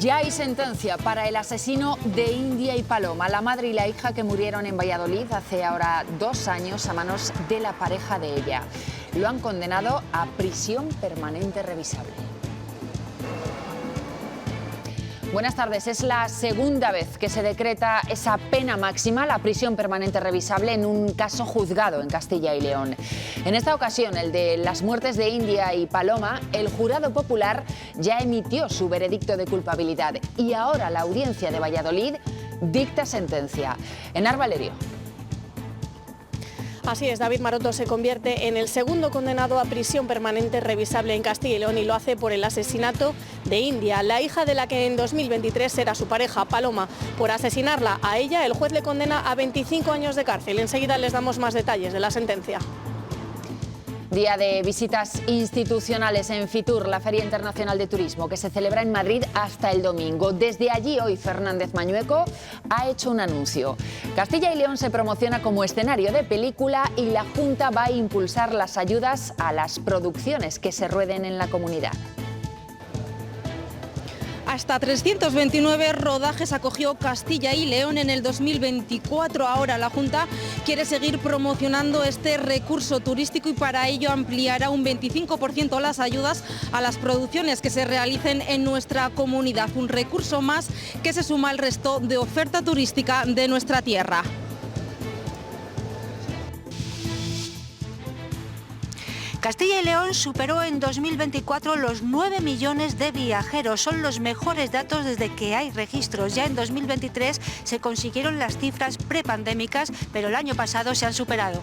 Ya hay sentencia para el asesino de India y Paloma, la madre y la hija que murieron en Valladolid hace ahora 2 años a manos de la pareja de ella. Lo han condenado a prisión permanente revisable. Buenas tardes. Es la segunda vez que se decreta esa pena máxima, la prisión permanente revisable, en un caso juzgado en Castilla y León. En esta ocasión, el de las muertes de India y Paloma, el jurado popular ya emitió su veredicto de culpabilidad y ahora la audiencia de Valladolid dicta sentencia. Enar Valerio. Así es, David Maroto se convierte en el segundo condenado a prisión permanente revisable en Castilla y León y lo hace por el asesinato de India, la hija de la que en 2023 era su pareja, Paloma. Por asesinarla a ella, el juez le condena a 25 años de cárcel. Enseguida les damos más detalles de la sentencia. Día de visitas institucionales en Fitur, la Feria Internacional de Turismo, que se celebra en Madrid hasta el domingo. Desde allí hoy Fernández Mañueco ha hecho un anuncio. Castilla y León se promociona como escenario de película y la Junta va a impulsar las ayudas a las producciones que se rueden en la comunidad. Hasta 329 rodajes acogió Castilla y León en el 2024. Ahora la Junta quiere seguir promocionando este recurso turístico y para ello ampliará un 25% las ayudas a las producciones que se realicen en nuestra comunidad. Un recurso más que se suma al resto de oferta turística de nuestra tierra. Castilla y León superó en 2024 los 9 millones de viajeros. Son los mejores datos desde que hay registros. Ya en 2023 se consiguieron las cifras prepandémicas, pero el año pasado se han superado.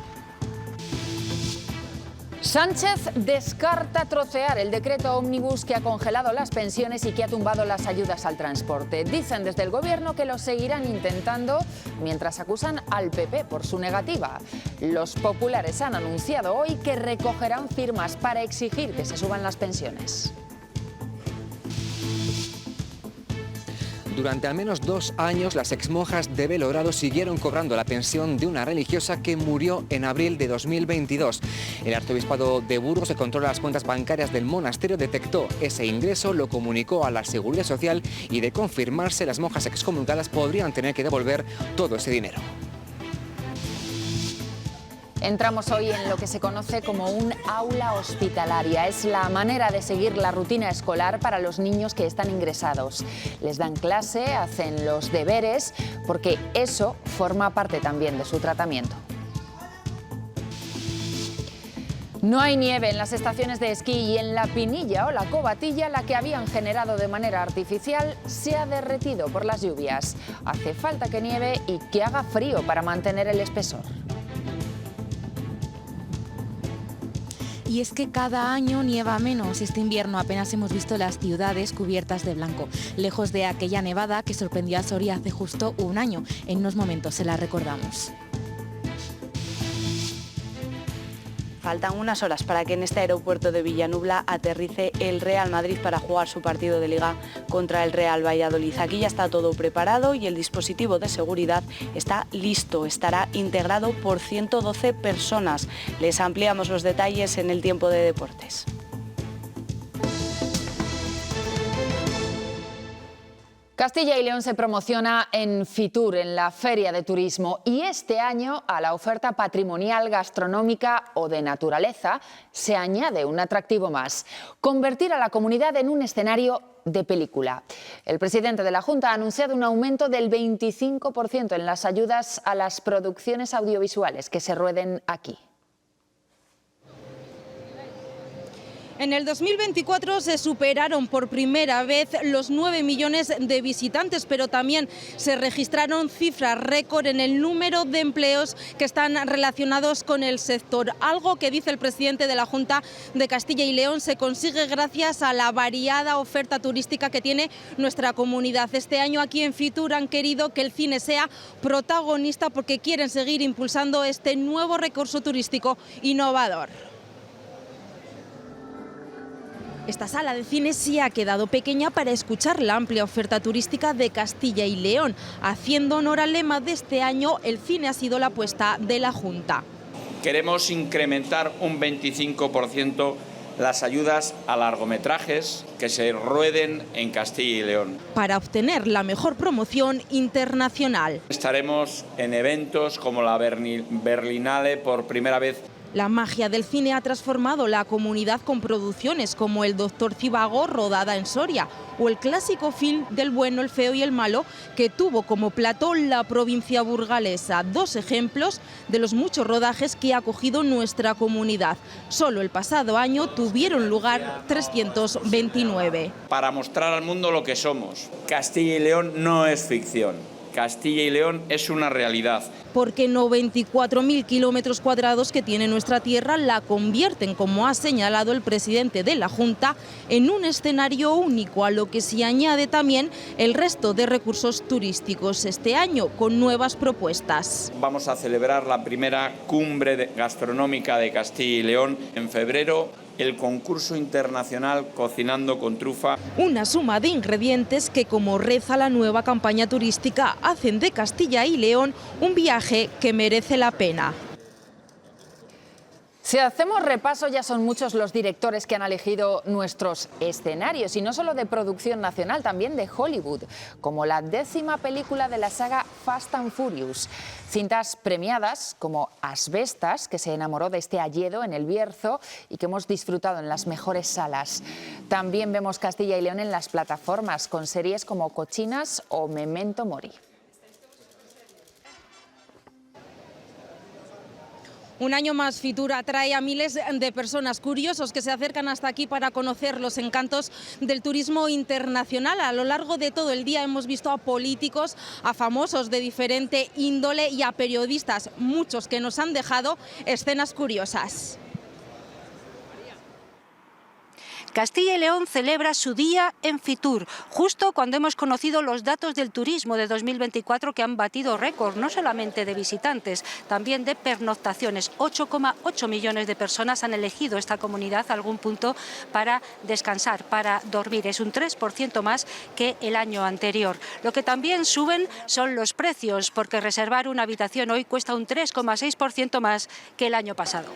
Sánchez descarta trocear el decreto ómnibus que ha congelado las pensiones y que ha tumbado las ayudas al transporte. Dicen desde el Gobierno que lo seguirán intentando, mientras acusan al PP por su negativa. Los populares han anunciado hoy que recogerán firmas para exigir que se suban las pensiones. Durante al menos 2 años, las exmonjas de Belorado siguieron cobrando la pensión de una religiosa que murió en abril de 2022. El arzobispado de Burgos, que controla las cuentas bancarias del monasterio, detectó ese ingreso, lo comunicó a la Seguridad Social y, de confirmarse, las monjas excomulgadas podrían tener que devolver todo ese dinero. Entramos hoy en lo que se conoce como un aula hospitalaria. Es la manera de seguir la rutina escolar para los niños que están ingresados. Les dan clase, hacen los deberes, porque eso forma parte también de su tratamiento. No hay nieve en las estaciones de esquí y en la Pinilla o la Covatilla, la que habían generado de manera artificial, se ha derretido por las lluvias. Hace falta que nieve y que haga frío para mantener el espesor. Y es que cada año nieva menos. Este invierno apenas hemos visto las ciudades cubiertas de blanco, lejos de aquella nevada que sorprendió a Soria hace justo 1 año. En unos momentos se la recordamos. Faltan unas horas para que en este aeropuerto de Villanubla aterrice el Real Madrid para jugar su partido de Liga contra el Real Valladolid. Aquí ya está todo preparado y el dispositivo de seguridad está listo. Estará integrado por 112 personas. Les ampliamos los detalles en el tiempo de deportes. Castilla y León se promociona en Fitur, en la Feria de Turismo, y este año a la oferta patrimonial, gastronómica o de naturaleza se añade un atractivo más: convertir a la comunidad en un escenario de película. El presidente de la Junta ha anunciado un aumento del 25% en las ayudas a las producciones audiovisuales que se rueden aquí. En el 2024 se superaron por primera vez los 9 millones de visitantes, pero también se registraron cifras récord en el número de empleos que están relacionados con el sector. Algo que, dice el presidente de la Junta de Castilla y León, se consigue gracias a la variada oferta turística que tiene nuestra comunidad. Este año aquí en Fitur han querido que el cine sea protagonista porque quieren seguir impulsando este nuevo recurso turístico innovador. Esta sala de cine sí ha quedado pequeña para escuchar la amplia oferta turística de Castilla y León. Haciendo honor al lema de este año, el cine ha sido la apuesta de la Junta. Queremos incrementar un 25% las ayudas a largometrajes que se rueden en Castilla y León. Para obtener la mejor promoción internacional. Estaremos en eventos como la Berlinale por primera vez. La magia del cine ha transformado la comunidad con producciones como El Doctor Zhivago, rodada en Soria, o el clásico film del bueno, el feo y el malo, que tuvo como plató la provincia burgalesa. Dos ejemplos de los muchos rodajes que ha acogido nuestra comunidad. Solo el pasado año tuvieron lugar 329. Para mostrar al mundo lo que somos. Castilla y León no es ficción. Castilla y León es una realidad. Porque 94.000 kilómetros cuadrados que tiene nuestra tierra la convierten, como ha señalado el presidente de la Junta, en un escenario único, a lo que se añade también el resto de recursos turísticos este año, con nuevas propuestas. Vamos a celebrar la primera cumbre gastronómica de Castilla y León en febrero. El concurso internacional Cocinando con Trufa. Una suma de ingredientes que, como reza la nueva campaña turística, hacen de Castilla y León un viaje que merece la pena. Si hacemos repaso, ya son muchos los directores que han elegido nuestros escenarios, y no solo de producción nacional, también de Hollywood, como la 10ª película de la saga Fast and Furious. Cintas premiadas como Asbestas, que se enamoró de este hayedo en El Bierzo y que hemos disfrutado en las mejores salas. También vemos Castilla y León en las plataformas, con series como Cochinas o Memento Mori. Un año más, Fitur atrae a miles de personas, curiosos que se acercan hasta aquí para conocer los encantos del turismo internacional. A lo largo de todo el día hemos visto a políticos, a famosos de diferente índole y a periodistas, muchos que nos han dejado escenas curiosas. Castilla y León celebra su día en Fitur, justo cuando hemos conocido los datos del turismo de 2024 que han batido récord, no solamente de visitantes, también de pernoctaciones. 8,8 millones de personas han elegido esta comunidad a algún punto para descansar, para dormir. Es un 3% más que el año anterior. Lo que también suben son los precios, porque reservar una habitación hoy cuesta un 3,6% más que el año pasado.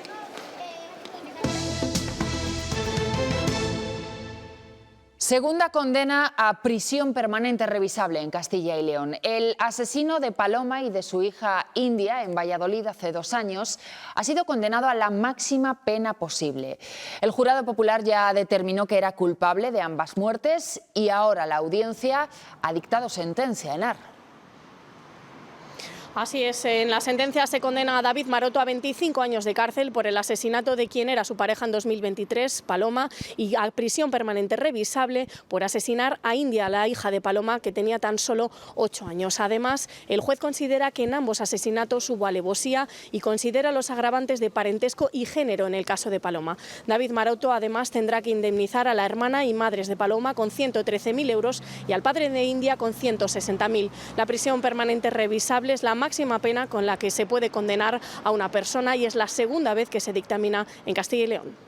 Segunda condena a prisión permanente revisable en Castilla y León. El asesino de Paloma y de su hija India en Valladolid hace 2 años ha sido condenado a la máxima pena posible. El jurado popular ya determinó que era culpable de ambas muertes y ahora la audiencia ha dictado sentencia. Enar. Así es, en la sentencia se condena a David Maroto a 25 años de cárcel por el asesinato de quien era su pareja en 2023, Paloma, y a prisión permanente revisable por asesinar a India, la hija de Paloma, que tenía tan solo 8 años. Además, el juez considera que en ambos asesinatos hubo alevosía y considera los agravantes de parentesco y género en el caso de Paloma. David Maroto además tendrá que indemnizar a la hermana y madres de Paloma con 113.000 euros y al padre de India con 160.000. La prisión permanente revisable es la máxima pena con la que se puede condenar a una persona y es la segunda vez que se dictamina en Castilla y León.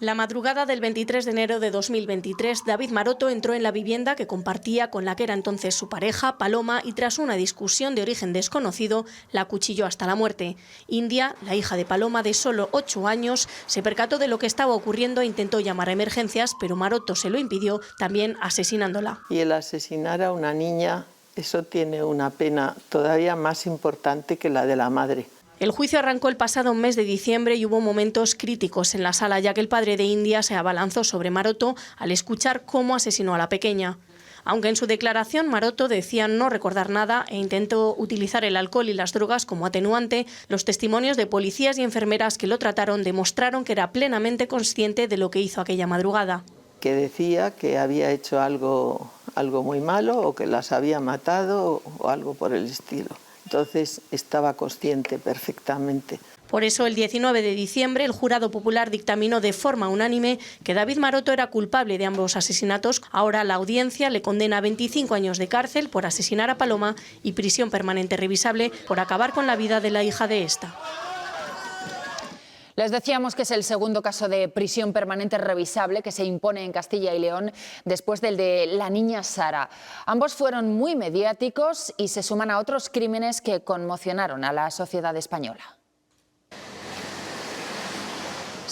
La madrugada del 23 de enero de 2023, David Maroto entró en la vivienda que compartía con la que era entonces su pareja, Paloma, y tras una discusión de origen desconocido, la acuchilló hasta la muerte. India, la hija de Paloma de solo 8 años, se percató de lo que estaba ocurriendo e intentó llamar a emergencias, pero Maroto se lo impidió, también asesinándola. Y el asesinar a una niña, eso tiene una pena todavía más importante que la de la madre. El juicio arrancó el pasado mes de diciembre y hubo momentos críticos en la sala, ya que el padre de India se abalanzó sobre Maroto al escuchar cómo asesinó a la pequeña. Aunque en su declaración Maroto decía no recordar nada e intentó utilizar el alcohol y las drogas como atenuante, los testimonios de policías y enfermeras que lo trataron demostraron que era plenamente consciente de lo que hizo aquella madrugada. Que decía que había hecho algo muy malo o que las había matado o algo por el estilo. Entonces estaba consciente perfectamente. Por eso, el 19 de diciembre, el jurado popular dictaminó de forma unánime que David Maroto era culpable de ambos asesinatos. Ahora la audiencia le condena a 25 años de cárcel por asesinar a Paloma y prisión permanente revisable por acabar con la vida de la hija de esta. Les decíamos que es el segundo caso de prisión permanente revisable que se impone en Castilla y León después del de la niña Sara. Ambos fueron muy mediáticos y se suman a otros crímenes que conmocionaron a la sociedad española.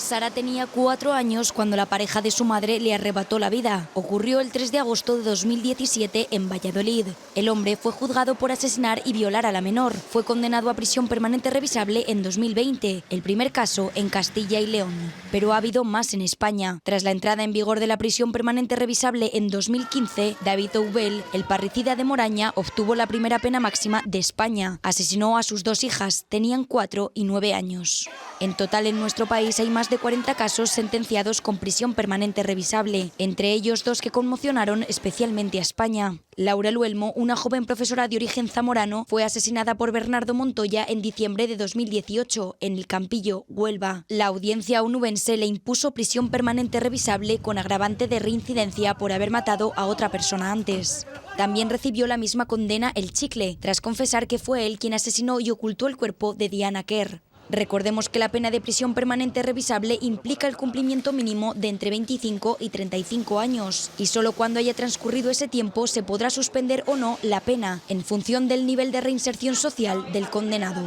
Sara tenía 4 años cuando la pareja de su madre le arrebató la vida. Ocurrió el 3 de agosto de 2017 en Valladolid. El hombre fue juzgado por asesinar y violar a la menor. Fue condenado a prisión permanente revisable en 2020, el primer caso en Castilla y León. Pero ha habido más en España. Tras la entrada en vigor de la prisión permanente revisable en 2015, David Oubel, el parricida de Moraña, obtuvo la primera pena máxima de España. Asesinó a sus 2 hijas, tenían 4 y 9 años. En total en nuestro país hay más de 40 casos sentenciados con prisión permanente revisable, entre ellos 2 que conmocionaron especialmente a España. Laura Luelmo, una joven profesora de origen zamorano, fue asesinada por Bernardo Montoya en diciembre de 2018 en El Campillo, Huelva. La audiencia onubense le impuso prisión permanente revisable con agravante de reincidencia por haber matado a otra persona antes. También recibió la misma condena El Chicle, tras confesar que fue él quien asesinó y ocultó el cuerpo de Diana Kerr. Recordemos que la pena de prisión permanente revisable implica el cumplimiento mínimo de entre 25 y 35 años y solo cuando haya transcurrido ese tiempo se podrá suspender o no la pena, en función del nivel de reinserción social del condenado.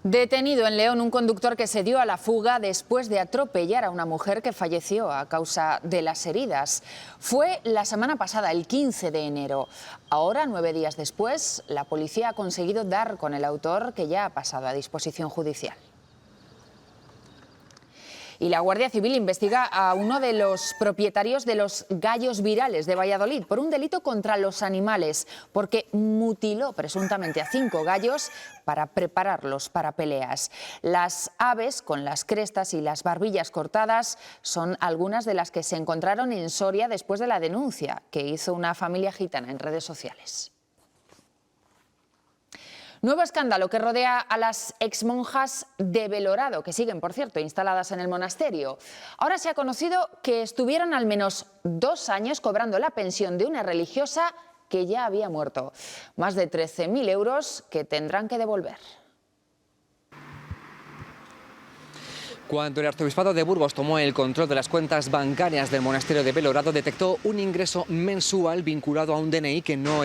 Detenido en León un conductor que se dio a la fuga después de atropellar a una mujer que falleció a causa de las heridas. Fue la semana pasada, el 15 de enero. Ahora, 9 días después, la policía ha conseguido dar con el autor, que ya ha pasado a disposición judicial. Y la Guardia Civil investiga a uno de los propietarios de los gallos virales de Valladolid por un delito contra los animales, porque mutiló presuntamente a 5 gallos para prepararlos para peleas. Las aves con las crestas y las barbillas cortadas son algunas de las que se encontraron en Soria después de la denuncia que hizo una familia gitana en redes sociales. Nuevo escándalo que rodea a las exmonjas de Belorado, que siguen, por cierto, instaladas en el monasterio. Ahora se ha conocido que estuvieron al menos 2 años cobrando la pensión de una religiosa que ya había muerto. Más de 13.000 euros que tendrán que devolver. Cuando el Arzobispado de Burgos tomó el control de las cuentas bancarias del monasterio de Belorado, detectó un ingreso mensual vinculado a un DNI que no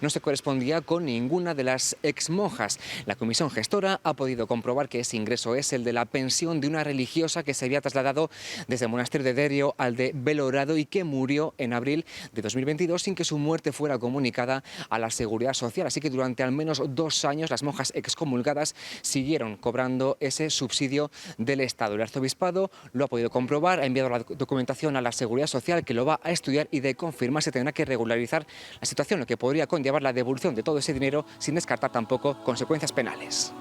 se correspondía con ninguna de las exmonjas. La comisión gestora ha podido comprobar que ese ingreso es el de la pensión de una religiosa que se había trasladado desde el monasterio de Derio al de Belorado y que murió en abril de 2022 sin que su muerte fuera comunicada a la Seguridad Social. Así que durante al menos 2 años las monjas excomulgadas siguieron cobrando ese subsidio del Estado. El Arzobispado lo ha podido comprobar, ha enviado la documentación a la Seguridad Social, que lo va a estudiar y de confirmarse tendrá que regularizar la situación, lo que podría conllevar la devolución de todo ese dinero sin descartar tampoco consecuencias penales.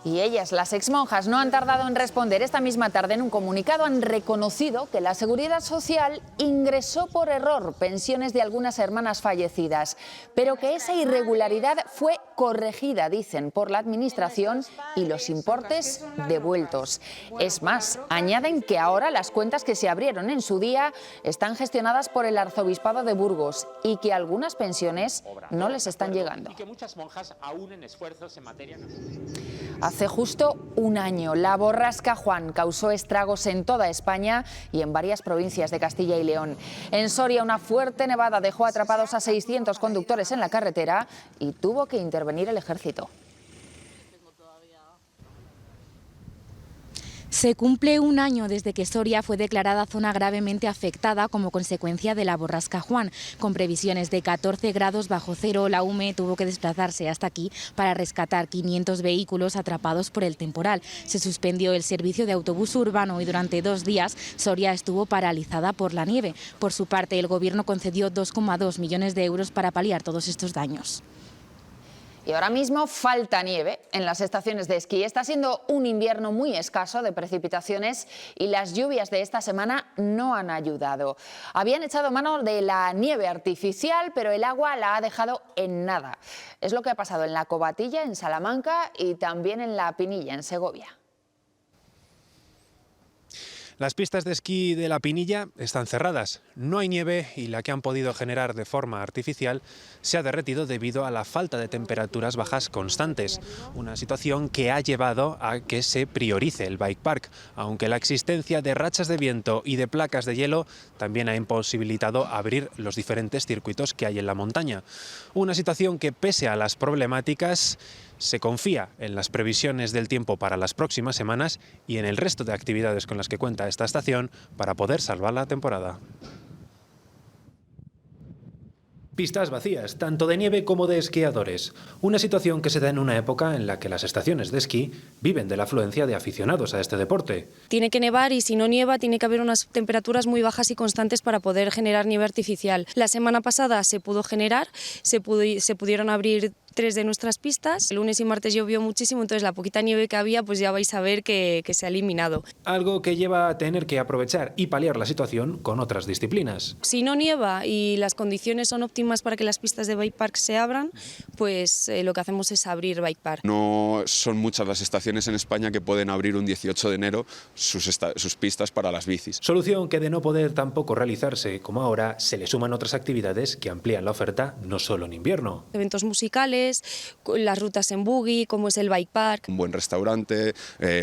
Y ellas, las exmonjas, no han tardado en responder. Esta misma tarde en un comunicado han reconocido que la Seguridad Social ingresó por error pensiones de algunas hermanas fallecidas, pero que esa irregularidad fue corregida, dicen, por la Administración y los importes devueltos. Es más, añaden que ahora las cuentas que se abrieron en su día están gestionadas por el Arzobispado de Burgos y que algunas pensiones no les están llegando. Hace justo un año, la borrasca Juan causó estragos en toda España y en varias provincias de Castilla y León. En Soria, una fuerte nevada dejó atrapados a 600 conductores en la carretera y tuvo que intervenir el ejército. Se cumple un año desde que Soria fue declarada zona gravemente afectada como consecuencia de la borrasca Juan. Con previsiones de 14 grados bajo cero, la UME tuvo que desplazarse hasta aquí para rescatar 500 vehículos atrapados por el temporal. Se suspendió el servicio de autobús urbano y durante 2 días Soria estuvo paralizada por la nieve. Por su parte, el Gobierno concedió 2,2 millones de euros para paliar todos estos daños. Y ahora mismo falta nieve en las estaciones de esquí. Está siendo un invierno muy escaso de precipitaciones y las lluvias de esta semana no han ayudado. Habían echado mano de la nieve artificial, pero el agua la ha dejado en nada. Es lo que ha pasado en La Covatilla, en Salamanca, y también en La Pinilla, en Segovia. Las pistas de esquí de La Pinilla están cerradas, no hay nieve y la que han podido generar de forma artificial se ha derretido debido a la falta de temperaturas bajas constantes, una situación que ha llevado a que se priorice el bike park, aunque la existencia de rachas de viento y de placas de hielo también ha imposibilitado abrir los diferentes circuitos que hay en la montaña. Una situación que, pese a las problemáticas, Se confía en las previsiones del tiempo para las próximas semanas y en el resto de actividades con las que cuenta esta estación para poder salvar la temporada. Pistas vacías, tanto de nieve como de esquiadores. Una situación que se da en una época en la que las estaciones de esquí viven de la afluencia de aficionados a este deporte. Tiene que nevar y si no nieva tiene que haber unas temperaturas muy bajas y constantes para poder generar nieve artificial. La semana pasada se pudo generar, se pudieron abrir 3 de nuestras pistas. El lunes y martes llovió muchísimo, entonces la poquita nieve que había pues ya vais a ver que se ha eliminado. Algo que lleva a tener que aprovechar y paliar la situación con otras disciplinas. Si no nieva y las condiciones son óptimas para que las pistas de bike park se abran, pues lo que hacemos es abrir bike park. No son muchas las estaciones en España que pueden abrir un 18 de enero sus pistas para las bicis. Solución que de no poder tampoco realizarse como ahora, se le suman otras actividades que amplían la oferta no solo en invierno. Eventos musicales, las rutas en buggy, como es el bike park. Un buen restaurante,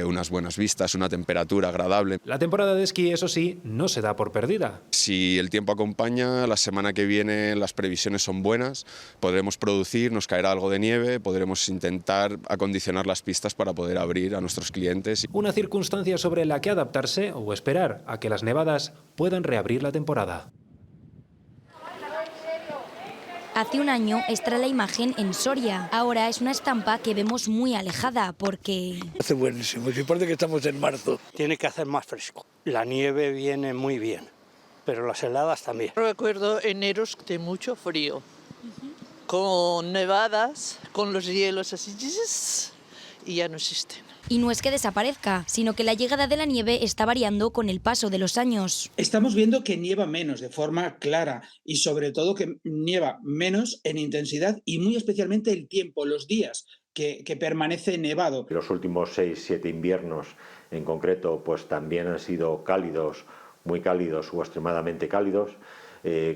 unas buenas vistas, una temperatura agradable. La temporada de esquí, eso sí, no se da por perdida. Si el tiempo acompaña, la semana que viene las previsiones son buenas, podremos producir, nos caerá algo de nieve, podremos intentar acondicionar las pistas para poder abrir a nuestros clientes. Una circunstancia sobre la que adaptarse o esperar a que las nevadas puedan reabrir la temporada. Hace un año esta era la imagen en Soria. Ahora es una estampa que vemos muy alejada porque... Hace buenísimo, es importante que estamos en marzo. Tiene que hacer más fresco. La nieve viene muy bien, pero las heladas también. Recuerdo eneros de mucho frío, con nevadas, con los hielos así, y ya no existen. Y no es que desaparezca, sino que la llegada de la nieve está variando con el paso de los años. Estamos viendo que nieva menos de forma clara y sobre todo que nieva menos en intensidad y muy especialmente el tiempo, los días que permanece nevado. Los últimos 6-7 inviernos en concreto pues también han sido cálidos, muy cálidos o extremadamente cálidos,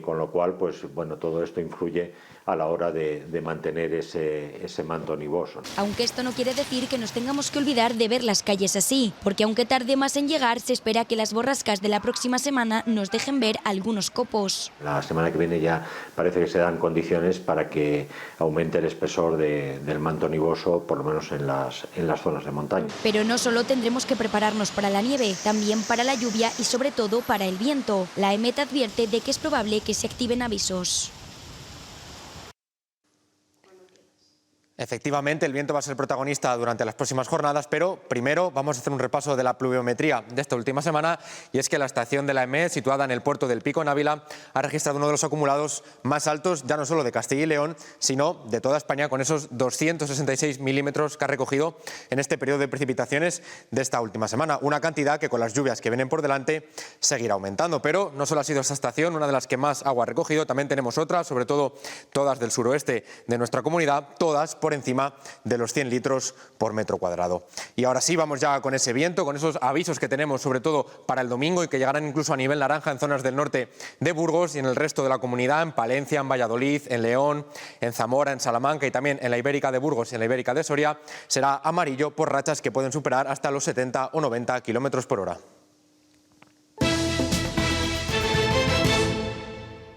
con lo cual pues bueno, todo esto influye a la hora de mantener ese manto nevoso. Aunque esto no quiere decir que nos tengamos que olvidar de ver las calles así, porque aunque tarde más en llegar, se espera que las borrascas de la próxima semana nos dejen ver algunos copos. La semana que viene ya parece que se dan condiciones para que aumente el espesor del manto nevoso, por lo menos en las zonas de montaña. Pero no solo tendremos que prepararnos para la nieve, también para la lluvia y sobre todo para el viento. La EMET advierte de que es probable que se activen avisos. Efectivamente, el viento va a ser protagonista durante las próximas jornadas, pero primero vamos a hacer un repaso de la pluviometría de esta última semana, y es que la estación de la EMET, situada en el puerto del Pico en Ávila, ha registrado uno de los acumulados más altos, ya no solo de Castilla y León, sino de toda España, con esos 266 milímetros que ha recogido en este periodo de precipitaciones de esta última semana. Una cantidad que con las lluvias que vienen por delante seguirá aumentando, pero no solo ha sido esta estación una de las que más agua ha recogido, también tenemos otras, sobre todo todas del suroeste de nuestra comunidad, todas por encima de los 100 litros por metro cuadrado. Y ahora sí, vamos ya con ese viento, con esos avisos que tenemos sobre todo para el domingo y que llegarán incluso a nivel naranja en zonas del norte de Burgos y en el resto de la comunidad, en Palencia, en Valladolid, en León, en Zamora, en Salamanca y también en la Ibérica de Burgos y en la Ibérica de Soria. Será amarillo por rachas que pueden superar hasta los 70 o 90 kilómetros por hora.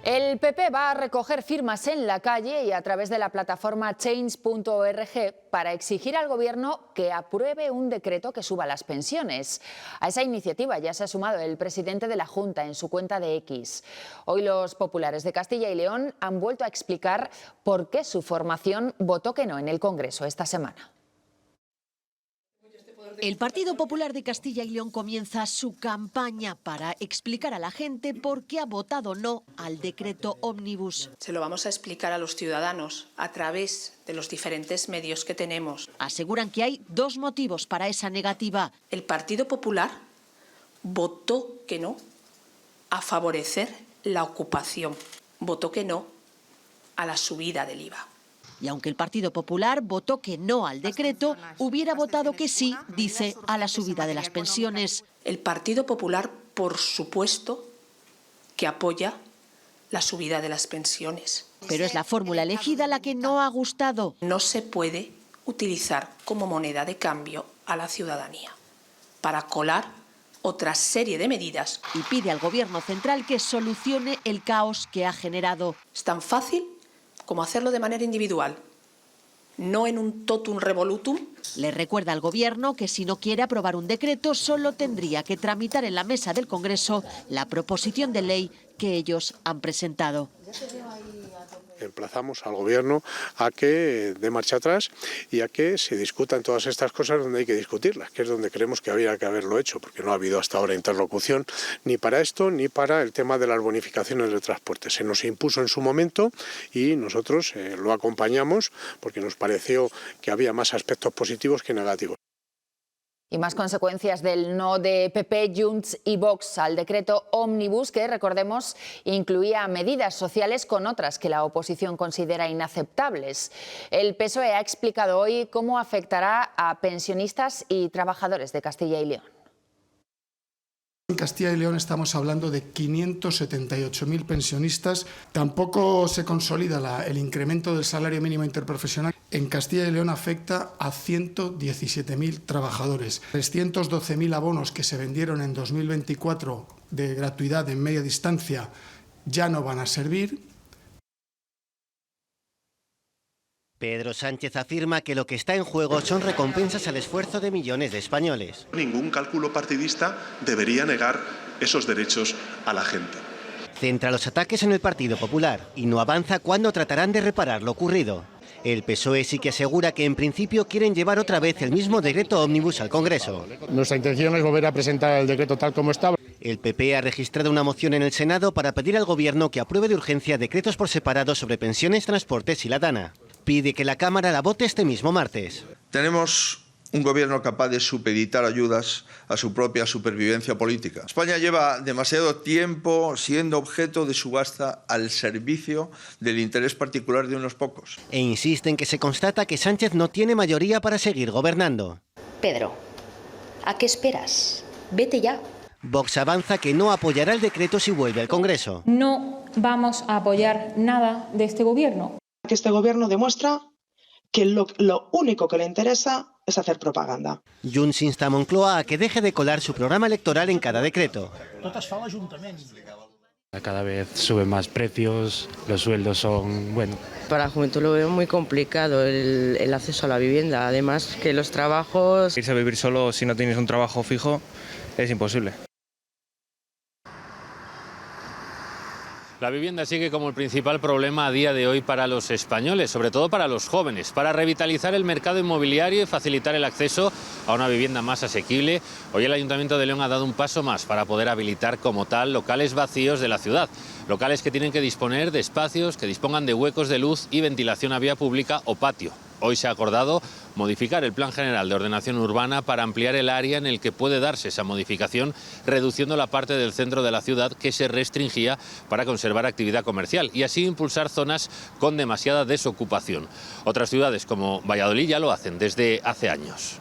El PP va a recoger firmas en la calle y a través de la plataforma change.org para exigir al Gobierno que apruebe un decreto que suba las pensiones. A esa iniciativa ya se ha sumado el presidente de la Junta en su cuenta de X. Hoy los populares de Castilla y León han vuelto a explicar por qué su formación votó que no en el Congreso esta semana. El Partido Popular de Castilla y León comienza su campaña para explicar a la gente por qué ha votado no al decreto ómnibus. Se lo vamos a explicar a los ciudadanos a través de los diferentes medios que tenemos. Aseguran que hay dos motivos para esa negativa. El Partido Popular votó que no a favorecer la ocupación, votó que no a la subida del IVA. Y aunque el Partido Popular votó que no al decreto, hubiera votado que sí, dice, a la subida de las pensiones. El Partido Popular, por supuesto, que apoya la subida de las pensiones. Pero es la fórmula elegida la que no ha gustado. No se puede utilizar como moneda de cambio a la ciudadanía para colar otra serie de medidas. Y pide al Gobierno central que solucione el caos que ha generado. Es tan fácil como hacerlo de manera individual. no en un totum revolutum. Le recuerda al Gobierno que si no quiere aprobar un decreto solo tendría que tramitar en la mesa del Congreso la proposición de ley que ellos han presentado. Emplazamos al Gobierno a que dé marcha atrás y a que se discutan todas estas cosas donde hay que discutirlas, que es donde creemos que habría que haberlo hecho, porque no ha habido hasta ahora interlocución ni para esto ni para el tema de las bonificaciones de transporte. Se nos impuso en su momento y nosotros lo acompañamos porque nos pareció que había más aspectos positivos que negativos. Y más consecuencias del no de PP, Junts y Vox al decreto Ómnibus, que, recordemos, incluía medidas sociales con otras que la oposición considera inaceptables. El PSOE ha explicado hoy cómo afectará a pensionistas y trabajadores de Castilla y León. En Castilla y León estamos hablando de 578.000 pensionistas. Tampoco se consolida el incremento del salario mínimo interprofesional. En Castilla y León afecta a 117.000 trabajadores. 312.000 abonos que se vendieron en 2024 de gratuidad en media distancia ya no van a servir. Pedro Sánchez afirma que lo que está en juego son recompensas al esfuerzo de millones de españoles. Ningún cálculo partidista debería negar esos derechos a la gente. Centra los ataques en el Partido Popular y no avanza cuándo tratarán de reparar lo ocurrido. El PSOE sí que asegura que en principio quieren llevar otra vez el mismo decreto ómnibus al Congreso. Nuestra intención es volver a presentar el decreto tal como estaba. El PP ha registrado una moción en el Senado para pedir al Gobierno que apruebe de urgencia decretos por separado sobre pensiones, transportes y la DANA. Pide que la Cámara la vote este mismo martes. Tenemos un Gobierno capaz de supeditar ayudas a su propia supervivencia política. España lleva demasiado tiempo siendo objeto de subasta al servicio del interés particular de unos pocos. E insiste en que se constata que Sánchez no tiene mayoría para seguir gobernando. Pedro, ¿a qué esperas? Vete ya. Vox avanza que no apoyará el decreto si vuelve al Congreso. No vamos a apoyar nada de este Gobierno. Que este Gobierno demuestra que lo único que le interesa es hacer propaganda. Junts insta a Moncloa a que deje de colar su programa electoral en cada decreto. Cada vez suben más precios, los sueldos son, Para la juventud lo veo muy complicado el acceso a la vivienda, además que los trabajos... Irse a vivir solo si no tienes un trabajo fijo es imposible. La vivienda sigue como el principal problema a día de hoy para los españoles, sobre todo para los jóvenes. Para revitalizar el mercado inmobiliario y facilitar el acceso a una vivienda más asequible, hoy el Ayuntamiento de León ha dado un paso más para poder habilitar como tal locales vacíos de la ciudad. Locales que tienen que disponer de espacios, que dispongan de huecos de luz y ventilación a vía pública o patio. Hoy se ha acordado modificar el Plan General de Ordenación Urbana para ampliar el área en el que puede darse esa modificación, reduciendo la parte del centro de la ciudad que se restringía para conservar actividad comercial y así impulsar zonas con demasiada desocupación. Otras ciudades como Valladolid ya lo hacen desde hace años.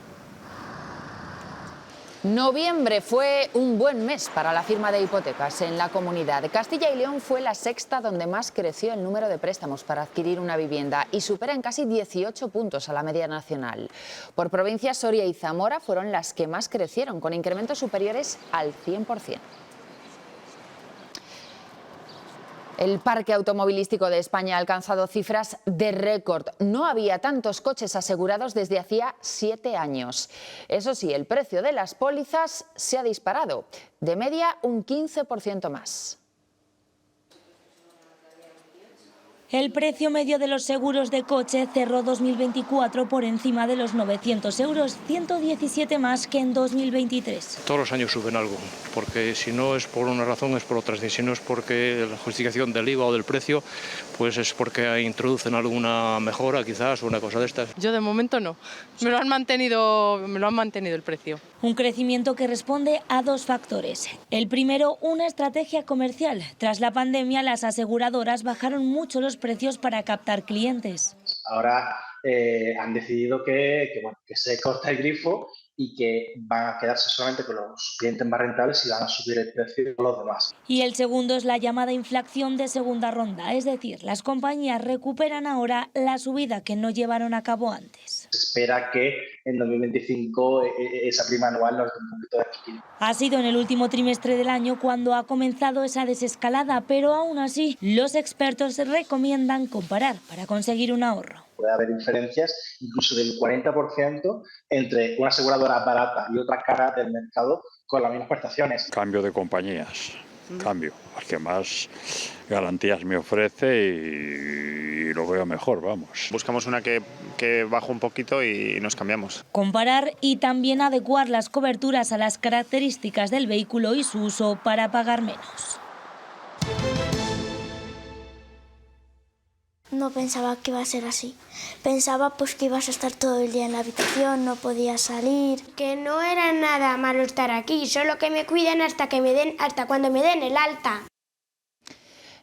Noviembre fue un buen mes para la firma de hipotecas en la comunidad. Castilla y León fue la sexta donde más creció el número de préstamos para adquirir una vivienda y supera en casi 18 puntos a la media nacional. Por provincia, Soria y Zamora fueron las que más crecieron, con incrementos superiores al 100%. El parque automovilístico de España ha alcanzado cifras de récord. No había tantos coches asegurados desde hacía 7 años. Eso sí, el precio de las pólizas se ha disparado, de media un 15% más. El precio medio de los seguros de coche cerró 2024 por encima de los 900 euros, 117 más que en 2023. Todos los años suben algo, porque si no es por una razón es por otra. Si no es porque la justificación del IVA o del precio, pues es porque introducen alguna mejora quizás o una cosa de estas. Yo de momento no, me lo han mantenido el precio. Un crecimiento que responde a dos factores. El primero, una estrategia comercial. Tras la pandemia, las aseguradoras bajaron mucho los precios para captar clientes. Ahora han decidido que se corta el grifo y que van a quedarse solamente con los clientes más rentables y van a subir el precio a los demás. Y el segundo es la llamada inflación de segunda ronda, es decir, las compañías recuperan ahora la subida que no llevaron a cabo antes. Se espera que en 2025 esa prima anual nos dé un poquito de respiro. Ha sido en el último trimestre del año cuando ha comenzado esa desescalada, pero aún así los expertos recomiendan comparar para conseguir un ahorro. Puede haber diferencias incluso del 40% entre una aseguradora barata y otra cara del mercado con las mismas prestaciones. Cambio de compañías, cambio, al que más garantías me ofrece y lo veo mejor, vamos. Buscamos una que baje un poquito y nos cambiamos. Comparar y también adecuar las coberturas a las características del vehículo y su uso para pagar menos. No pensaba que iba a ser así. Pensaba pues que ibas a estar todo el día en la habitación, no podías salir. Que no era nada malo estar aquí, solo que me cuiden hasta cuando me den el alta.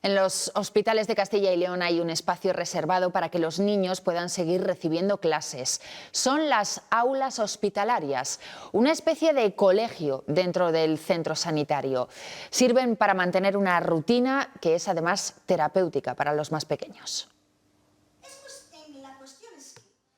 En los hospitales de Castilla y León hay un espacio reservado para que los niños puedan seguir recibiendo clases. Son las aulas hospitalarias, una especie de colegio dentro del centro sanitario. Sirven para mantener una rutina que es además terapéutica para los más pequeños.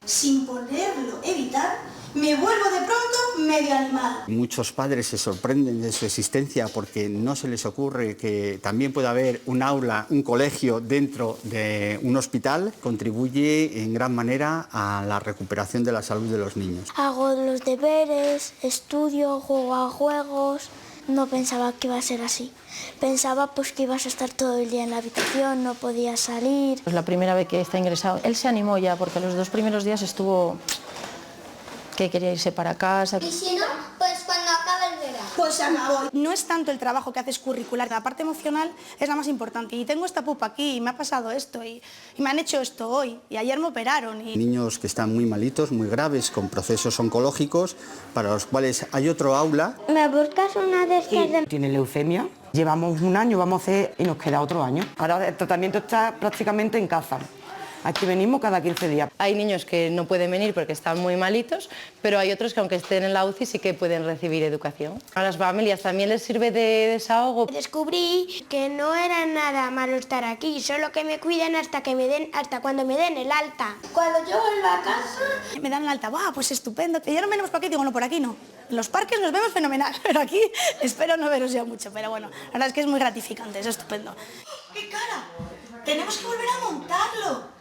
Sin poderlo evitar, me vuelvo de pronto medio animal. Muchos padres se sorprenden de su existencia porque no se les ocurre que también pueda haber un aula, un colegio dentro de un hospital. Contribuye en gran manera a la recuperación de la salud de los niños. Hago los deberes, estudio, juego a juegos. No pensaba que iba a ser así. Pensaba pues que ibas a estar todo el día en la habitación, no podías salir. Es la primera vez que está ingresado. Él se animó ya porque los 2 primeros días estuvo que quería irse para casa. Y si no, pues cuando acabe el verano. Pues ya me voy. No es tanto el trabajo que haces curricular, la parte emocional es la más importante. Y tengo esta pupa aquí, y me ha pasado esto, y me han hecho esto hoy, y ayer me operaron. Niños que están muy malitos, muy graves, con procesos oncológicos, para los cuales hay otro aula. ¿Me buscas una de estas? Tiene leucemia, llevamos un año, vamos a hacer, y nos queda otro año. Ahora el tratamiento está prácticamente en casa. Aquí venimos cada 15 días. Hay niños que no pueden venir porque están muy malitos, pero hay otros que aunque estén en la UCI sí que pueden recibir educación. A las familias también les sirve de desahogo. Descubrí que no era nada malo estar aquí, solo que me cuiden hasta cuando me den el alta. Cuando yo vuelva a casa me dan el alta. ¡Buah, pues estupendo! Y ya no venimos por aquí, digo, no, por aquí no. En los parques nos vemos fenomenal, pero aquí espero no veros ya mucho. Pero bueno, la verdad es que es muy gratificante, es estupendo. ¡Qué cara! ¡Tenemos que volver a montarlo!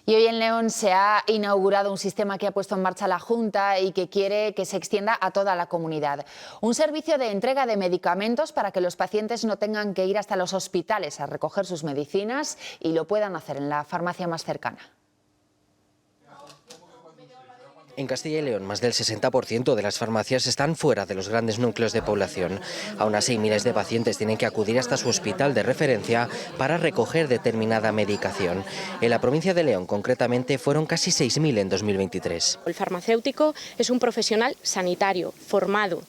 Y hoy en León se ha inaugurado un sistema que ha puesto en marcha la Junta y que quiere que se extienda a toda la comunidad. Un servicio de entrega de medicamentos para que los pacientes no tengan que ir hasta los hospitales a recoger sus medicinas y lo puedan hacer en la farmacia más cercana. En Castilla y León, más del 60% de las farmacias están fuera de los grandes núcleos de población. Aún así, miles de pacientes tienen que acudir hasta su hospital de referencia para recoger determinada medicación. En la provincia de León, concretamente, fueron casi 6.000 en 2023. El farmacéutico es un profesional sanitario, formado,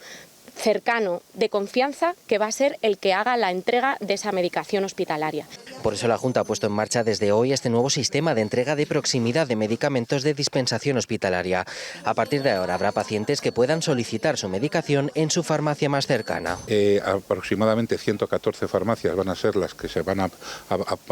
cercano, de confianza, que va a ser el que haga la entrega de esa medicación hospitalaria. Por eso la Junta ha puesto en marcha desde hoy este nuevo sistema de entrega de proximidad de medicamentos de dispensación hospitalaria. A partir de ahora habrá pacientes que puedan solicitar su medicación en su farmacia más cercana. Aproximadamente 114 farmacias van a ser las que se van a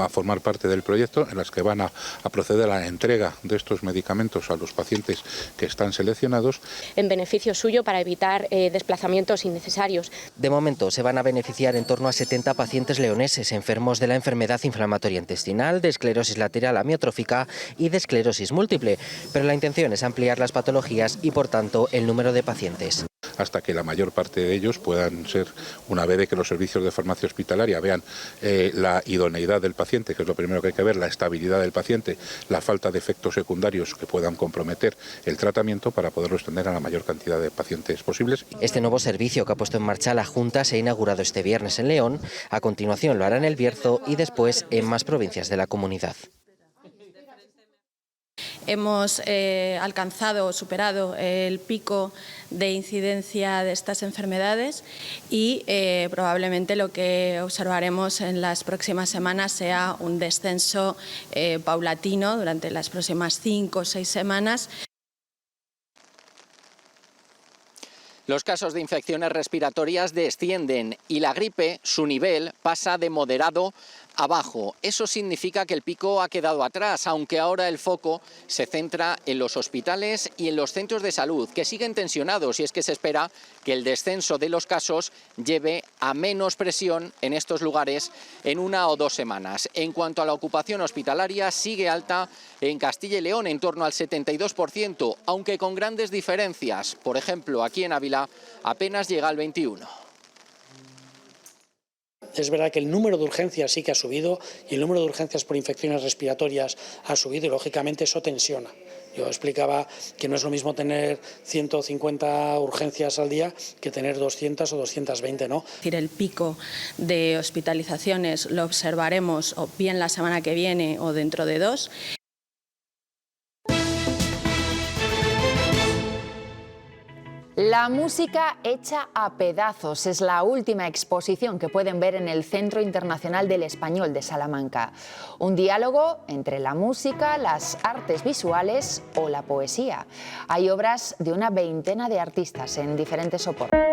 formar parte del proyecto, en las que van a proceder a la entrega de estos medicamentos a los pacientes que están seleccionados. En beneficio suyo para evitar desplazamientos innecesarios. De momento se van a beneficiar en torno a 70 pacientes leoneses enfermos de la enfermedad inflamatoria intestinal, de esclerosis lateral amiotrófica y de esclerosis múltiple, pero la intención es ampliar las patologías y por tanto el número de pacientes. Hasta que la mayor parte de ellos puedan ser, una vez de que los servicios de farmacia hospitalaria vean la idoneidad del paciente, que es lo primero que hay que ver, la estabilidad del paciente, la falta de efectos secundarios que puedan comprometer el tratamiento para poderlo extender a la mayor cantidad de pacientes posibles. Este nuevo servicio que ha puesto en marcha la Junta se ha inaugurado este viernes en León, a continuación lo hará en El Bierzo y después en más provincias de la comunidad. Hemos superado el pico de incidencia de estas enfermedades y probablemente lo que observaremos en las próximas semanas sea un descenso paulatino durante las próximas 5 o 6 semanas. Los casos de infecciones respiratorias descienden y la gripe, su nivel, pasa de moderado abajo. Eso significa que el pico ha quedado atrás, aunque ahora el foco se centra en los hospitales y en los centros de salud, que siguen tensionados, y es que se espera que el descenso de los casos lleve a menos presión en estos lugares en 1 o 2 semanas. En cuanto a la ocupación hospitalaria, sigue alta en Castilla y León, en torno al 72%, aunque con grandes diferencias. Por ejemplo, aquí en Ávila apenas llega al 21%. Es verdad que el número de urgencias sí que ha subido y el número de urgencias por infecciones respiratorias ha subido y lógicamente eso tensiona. Yo explicaba que no es lo mismo tener 150 urgencias al día que tener 200 o 220, ¿no? Es decir, el pico de hospitalizaciones lo observaremos o bien la semana que viene o dentro de 2. La música hecha a pedazos es la última exposición que pueden ver en el Centro Internacional del Español de Salamanca. Un diálogo entre la música, las artes visuales o la poesía. Hay obras de una veintena de artistas en diferentes soportes.